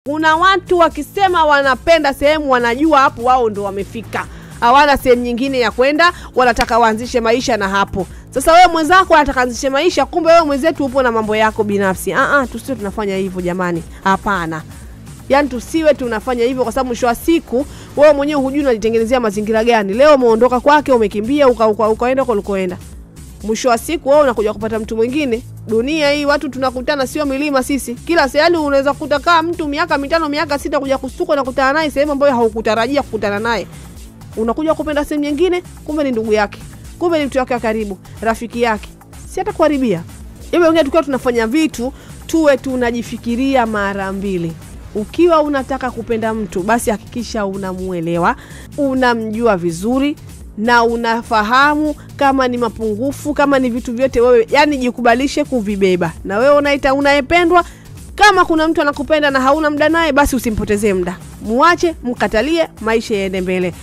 Kuna watu wakisema wanapenda sehemu wanajua hapo wao ndo wamefika. Hawana sehemu nyingine ya kwenda, wanataka waanzishe maisha na hapo. Sasa wewe mwenzako anataka anzishe maisha, kumbe wewe mwenzetu upo na mambo yako binafsi. Tusiwe tunafanya hivyo jamani. Hapana. Yaani tusiwe tunafanya hivyo kwa sababu mwisho wa siku wewe mwenyewe hujui unajitengenezea mazingira gani. Leo umeondoka kwake, umekimbia ukaenda kwa ulikoenda. Mwisho wa siku wewe unakuja kupata mtu mwingine. Dunia hii watu tunakutana sio milima sisi. Kila sehemu unaweza kukuta kama mtu miaka 5 miaka 6 kuja kustuka na kukutana naye sehemu ambayo haukutarajia kukutana naye. Unakuja kupenda sehemu nyingine, kumbe ni ndugu yake. Kumbe ni mtu wake wa karibu, rafiki yake. Si hata kuharibia. Hivyo wengine tukiwa tunafanya vitu, tuwe tunajifikiria mara mbili. Ukiwa unataka kupenda mtu, basi hakikisha unamuelewa, unamjua vizuri na unafahamu kama ni mapungufu, kama ni vitu vyote wewe, yani jikubalishe kuvibeba. Na wewe unaita unayependwa, kama kuna mtu anakupenda na hauna muda naye, basi usimpotezee muda. Muache, mkatalie, maisha yaende mbele.